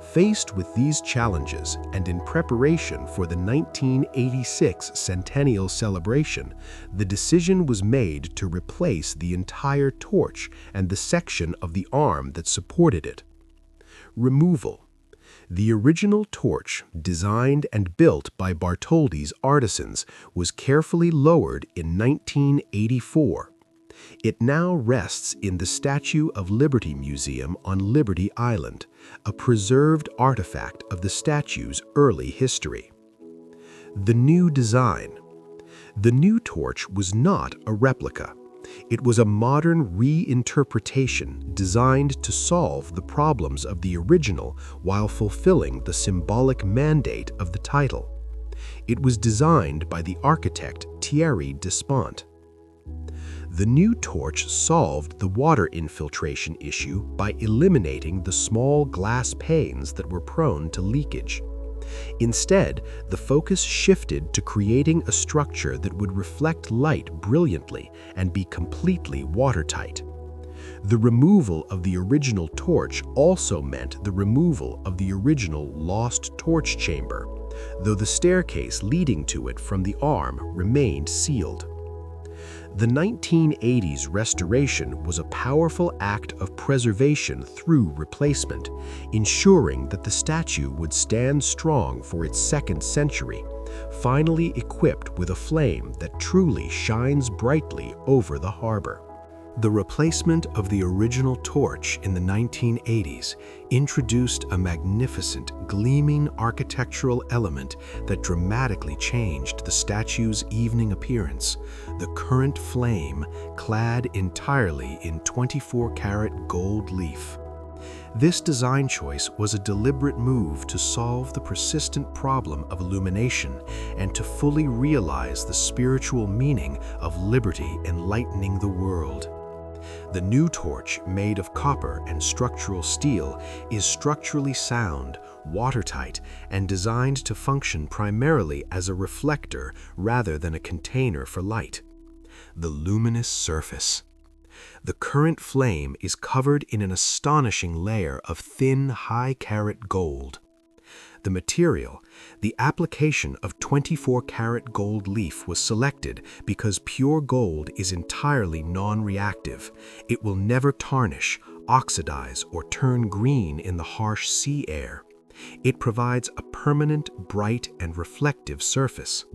Faced with these challenges and in preparation for the 1986 centennial celebration, the decision was made to replace the entire torch and the section of the arm that supported it. Removal. The original torch, designed and built by Bartholdi's artisans, was carefully lowered in 1984. It now rests in the Statue of Liberty Museum on Liberty Island, a preserved artifact of the statue's early history. The new design. The new torch was not a replica. It was a modern reinterpretation designed to solve the problems of the original while fulfilling the symbolic mandate of the title. It was designed by the architect Thierry Despont. The new torch solved the water infiltration issue by eliminating the small glass panes that were prone to leakage. Instead, the focus shifted to creating a structure that would reflect light brilliantly and be completely watertight. The removal of the original torch also meant the removal of the original lost torch chamber, though the staircase leading to it from the arm remained sealed. The 1980s restoration was a powerful act of preservation through replacement, ensuring that the statue would stand strong for its second century, finally equipped with a flame that truly shines brightly over the harbor. The replacement of the original torch in the 1980s introduced a magnificent, gleaming architectural element that dramatically changed the statue's evening appearance: the current flame, clad entirely in 24-karat gold leaf. This design choice was a deliberate move to solve the persistent problem of illumination and to fully realize the spiritual meaning of liberty enlightening the world. The new torch, made of copper and structural steel, is structurally sound, watertight, and designed to function primarily as a reflector rather than a container for light. The luminous surface. The current flame is covered in an astonishing layer of thin, high-carat gold. The material, the application of 24-karat gold leaf was selected because pure gold is entirely non-reactive. It will never tarnish, oxidize, or turn green in the harsh sea air. It provides a permanent, bright, and reflective surface.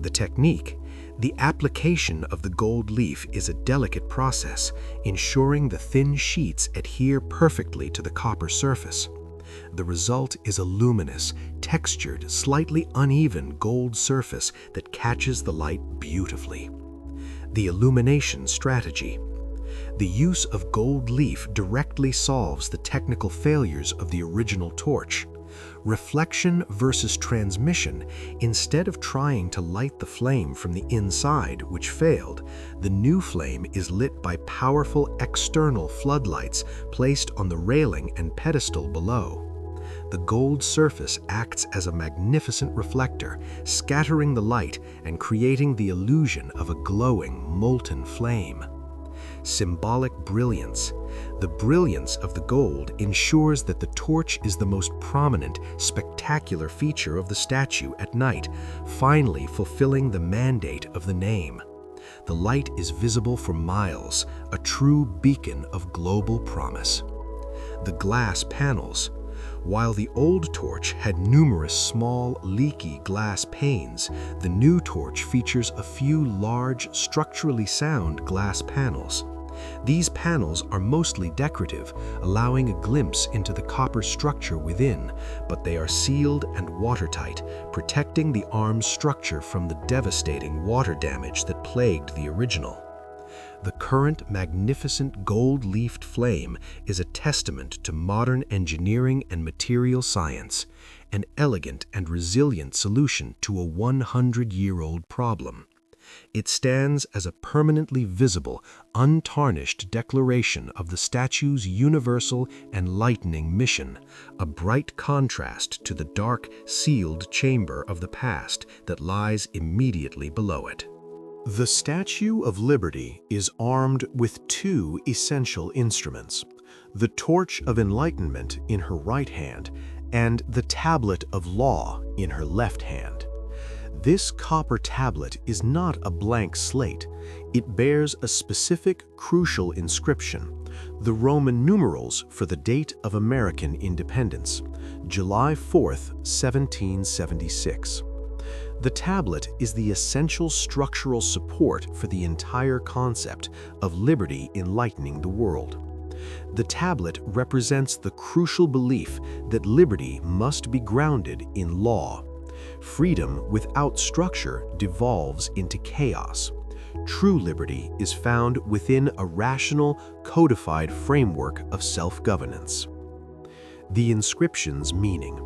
The technique, the application of the gold leaf, is a delicate process, ensuring the thin sheets adhere perfectly to the copper surface. The result is a luminous, textured, slightly uneven gold surface that catches the light beautifully. The illumination strategy. The use of gold leaf directly solves the technical failures of the original torch. Reflection versus transmission. Instead of trying to light the flame from the inside, which failed, the new flame is lit by powerful external floodlights placed on the railing and pedestal below. The gold surface acts as a magnificent reflector, scattering the light and creating the illusion of a glowing, molten flame. Symbolic brilliance. The brilliance of the gold ensures that the torch is the most prominent, spectacular feature of the statue at night, finally fulfilling the mandate of the name. The light is visible for miles, a true beacon of global promise. The glass panels. While the old torch had numerous small, leaky glass panes, the new torch features a few large, structurally sound glass panels. These panels are mostly decorative, allowing a glimpse into the copper structure within, but they are sealed and watertight, protecting the arm's structure from the devastating water damage that plagued the original. The current magnificent gold-leafed flame is a testament to modern engineering and material science, an elegant and resilient solution to a 100-year-old problem. It stands as a permanently visible, untarnished declaration of the statue's universal enlightening mission, a bright contrast to the dark, sealed chamber of the past that lies immediately below it. The Statue of Liberty is armed with two essential instruments: the Torch of Enlightenment in her right hand and the Tablet of Law in her left hand. This copper tablet is not a blank slate. It bears a specific, crucial inscription, the Roman numerals for the date of American independence, July 4th, 1776. The tablet is the essential structural support for the entire concept of liberty enlightening the world. The tablet represents the crucial belief that liberty must be grounded in law. Freedom without structure devolves into chaos. True liberty is found within a rational, codified framework of self-governance. The inscription's meaning.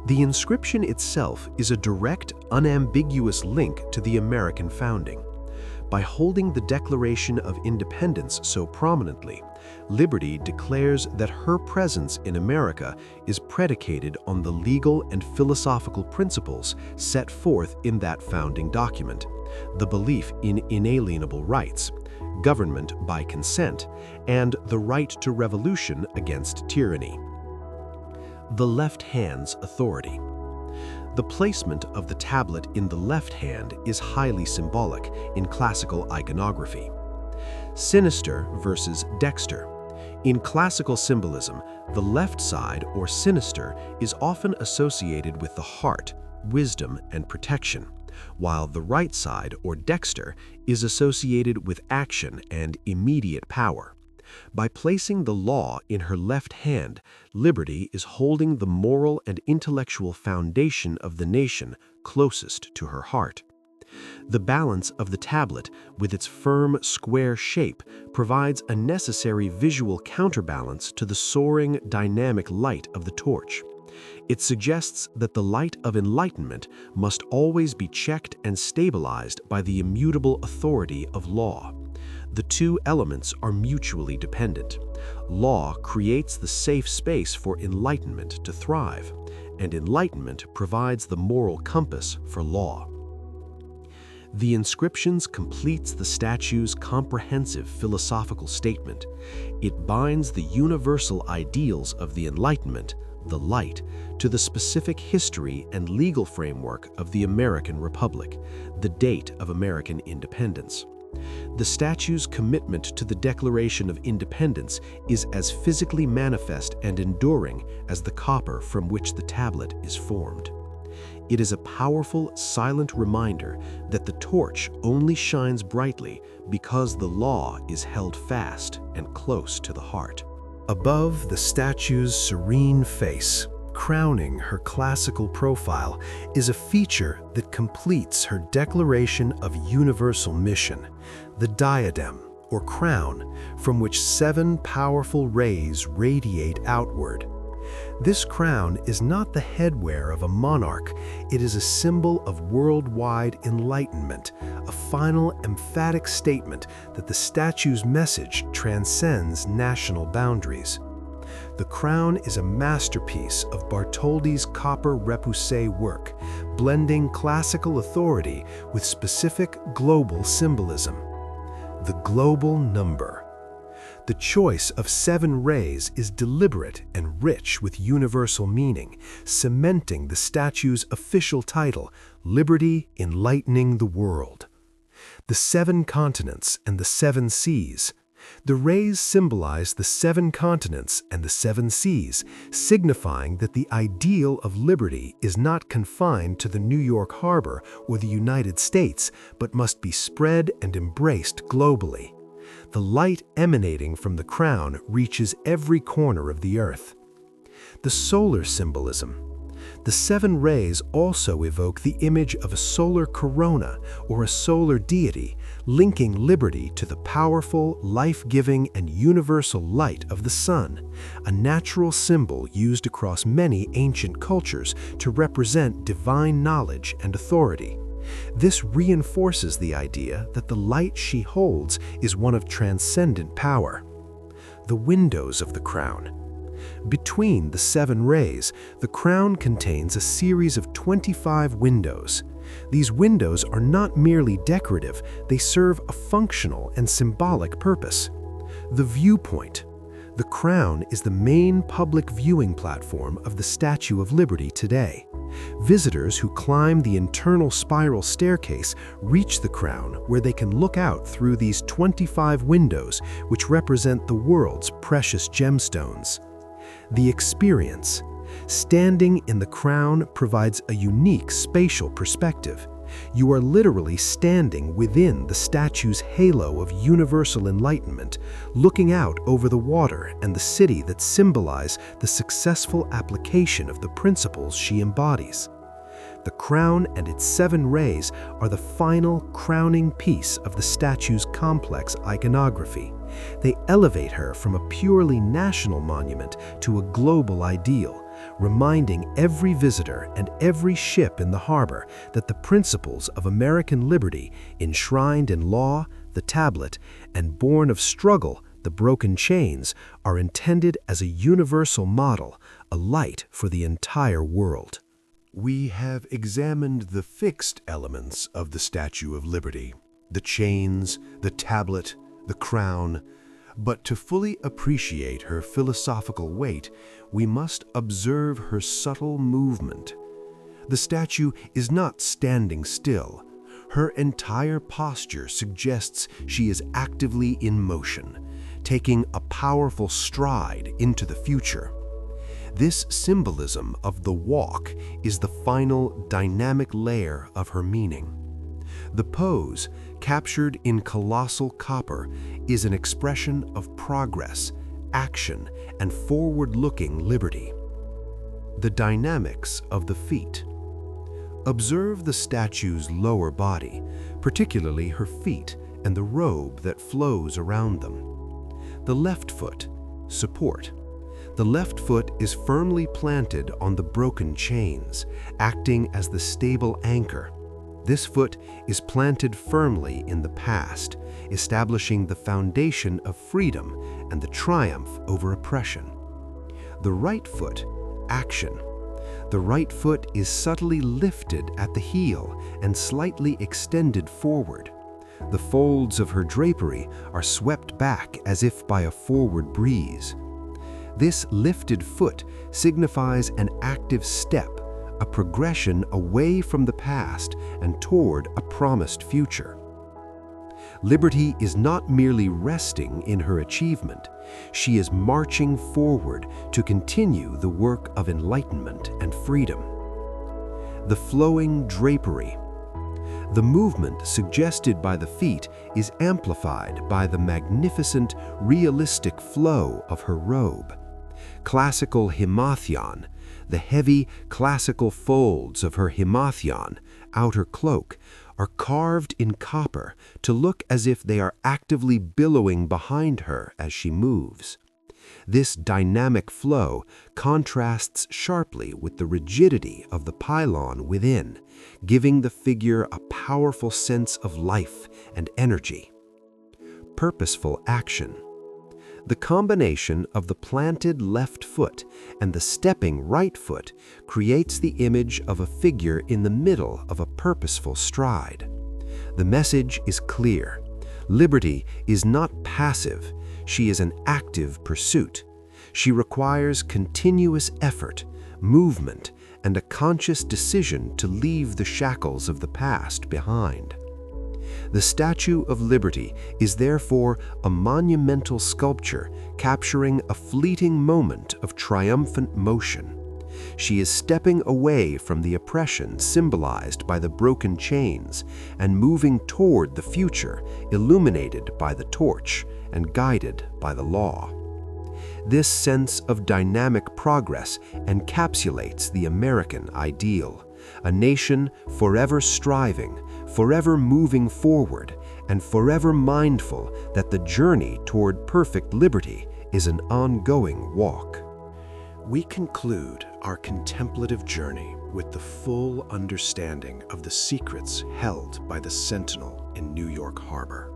The inscription itself is a direct, unambiguous link to the American founding. By holding the Declaration of Independence so prominently, Liberty declares that her presence in America is predicated on the legal and philosophical principles set forth in that founding document, the belief in inalienable rights, government by consent, and the right to revolution against tyranny. The left hand's authority. The placement of the tablet in the left hand is highly symbolic in classical iconography. Sinister versus dexter. In classical symbolism, the left side, or sinister, is often associated with the heart, wisdom, and protection, while the right side, or dexter, is associated with action and immediate power. By placing the law in her left hand, Liberty is holding the moral and intellectual foundation of the nation closest to her heart. The balance of the tablet, with its firm, square shape, provides a necessary visual counterbalance to the soaring, dynamic light of the torch. It suggests that the light of enlightenment must always be checked and stabilized by the immutable authority of law. The two elements are mutually dependent. Law creates the safe space for enlightenment to thrive, and enlightenment provides the moral compass for law. The inscriptions completes the statue's comprehensive philosophical statement. It binds the universal ideals of the Enlightenment, the light, to the specific history and legal framework of the American Republic, the date of American independence. The statue's commitment to the Declaration of Independence is as physically manifest and enduring as the copper from which the tablet is formed. It is a powerful, silent reminder that the torch only shines brightly because the law is held fast and close to the heart. Above the statue's serene face, crowning her classical profile, is a feature that completes her declaration of universal mission, the diadem, or crown, from which 7 powerful rays radiate outward. This crown is not the headwear of a monarch, it is a symbol of worldwide enlightenment, a final emphatic statement that the statue's message transcends national boundaries. The crown is a masterpiece of Bartholdi's copper repoussé work, blending classical authority with specific global symbolism. The global number. The choice of 7 rays is deliberate and rich with universal meaning, cementing the statue's official title, Liberty Enlightening the World. The 7 continents and the 7 seas. The rays symbolize the 7 continents and the 7 seas, signifying that the ideal of liberty is not confined to the New York Harbor or the United States, but must be spread and embraced globally. The light emanating from the crown reaches every corner of the earth. The solar symbolism. The 7 rays also evoke the image of a solar corona or a solar deity, linking liberty to the powerful, life-giving, and universal light of the sun, a natural symbol used across many ancient cultures to represent divine knowledge and authority. This reinforces the idea that the light she holds is one of transcendent power. The windows of the crown. Between the 7 rays, the crown contains a series of 25 windows. These windows are not merely decorative, they serve a functional and symbolic purpose. The viewpoint. The crown is the main public viewing platform of the Statue of Liberty today. Visitors who climb the internal spiral staircase reach the crown, where they can look out through these 25 windows, which represent the world's precious gemstones. The experience. Standing in the crown provides a unique spatial perspective. You are literally standing within the statue's halo of universal enlightenment, looking out over the water and the city that symbolize the successful application of the principles she embodies. The crown and its 7 rays are the final crowning piece of the statue's complex iconography. They elevate her from a purely national monument to a global ideal, reminding every visitor and every ship in the harbor that the principles of American liberty, enshrined in law, the tablet, and born of struggle, the broken chains, are intended as a universal model, a light for the entire world. We have examined the fixed elements of the Statue of Liberty, the chains, the tablet, the crown, but to fully appreciate her philosophical weight, we must observe her subtle movement. The statue is not standing still. Her entire posture suggests she is actively in motion, taking a powerful stride into the future. This symbolism of the walk is the final dynamic layer of her meaning. The pose, captured in colossal copper, is an expression of progress, action, and forward-looking liberty. The dynamics of the feet. Observe the statue's lower body, particularly her feet and the robe that flows around them. The left foot, support. The left foot is firmly planted on the broken chains, acting as the stable anchor. This foot is planted firmly in the past, establishing the foundation of freedom and the triumph over oppression. The right foot, action. The right foot is subtly lifted at the heel and slightly extended forward. The folds of her drapery are swept back as if by a forward breeze. This lifted foot signifies an active step, a progression away from the past and toward a promised future. Liberty is not merely resting in her achievement. She is marching forward to continue the work of enlightenment and freedom. The flowing drapery. The movement suggested by the feet is amplified by the magnificent, realistic flow of her robe. Classical himation, the heavy classical folds of her himation, outer cloak, are carved in copper to look as if they are actively billowing behind her as she moves. This dynamic flow contrasts sharply with the rigidity of the pylon within, giving the figure a powerful sense of life and energy. Purposeful action. The combination of the planted left foot and the stepping right foot creates the image of a figure in the middle of a purposeful stride. The message is clear. Liberty is not passive. She is an active pursuit. She requires continuous effort, movement, and a conscious decision to leave the shackles of the past behind. The Statue of Liberty is therefore a monumental sculpture capturing a fleeting moment of triumphant motion. She is stepping away from the oppression symbolized by the broken chains and moving toward the future illuminated by the torch and guided by the law. This sense of dynamic progress encapsulates the American ideal, a nation forever striving, forever moving forward, and forever mindful that the journey toward perfect liberty is an ongoing walk. We conclude our contemplative journey with the full understanding of the secrets held by the Sentinel in New York Harbor.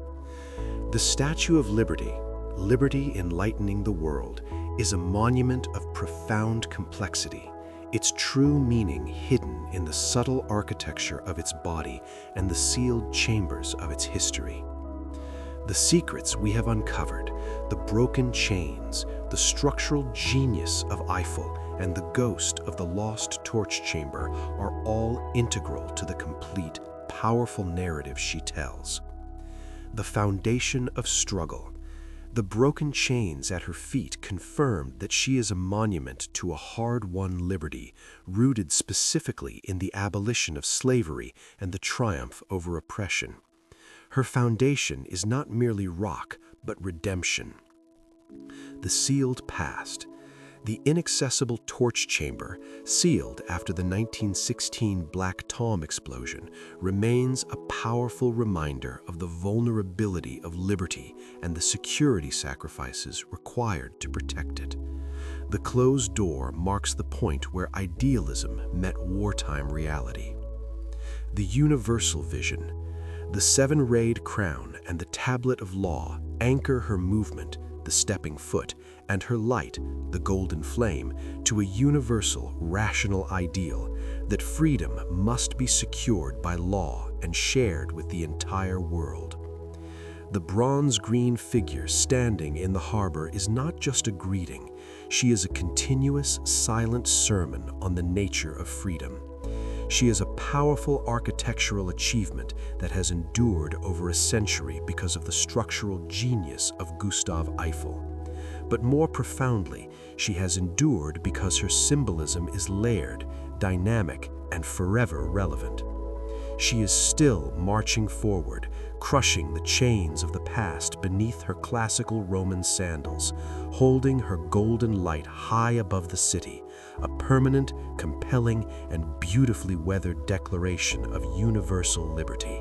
The Statue of Liberty, Liberty Enlightening the World, is a monument of profound complexity, its true meaning hidden in the subtle architecture of its body and the sealed chambers of its history. The secrets we have uncovered, the broken chains, the structural genius of Eiffel, and the ghost of the lost torch chamber are all integral to the complete, powerful narrative she tells. The foundation of struggle. The broken chains at her feet confirmed that she is a monument to a hard-won liberty, rooted specifically in the abolition of slavery and the triumph over oppression. Her foundation is not merely rock, but redemption. The sealed past. The inaccessible torch chamber, sealed after the 1916 Black Tom explosion, remains a powerful reminder of the vulnerability of liberty and the security sacrifices required to protect it. The closed door marks the point where idealism met wartime reality. The universal vision, the seven-rayed crown and the tablet of law anchor her movement, the stepping foot, and her light, the golden flame, to a universal, rational ideal that freedom must be secured by law and shared with the entire world. The bronze-green figure standing in the harbor is not just a greeting, she is a continuous, silent sermon on the nature of freedom. She is a powerful architectural achievement that has endured over a century because of the structural genius of Gustav Eiffel. But more profoundly, she has endured because her symbolism is layered, dynamic, and forever relevant. She is still marching forward, crushing the chains of the past beneath her classical Roman sandals, holding her golden light high above the city, a permanent, compelling, and beautifully weathered declaration of universal liberty.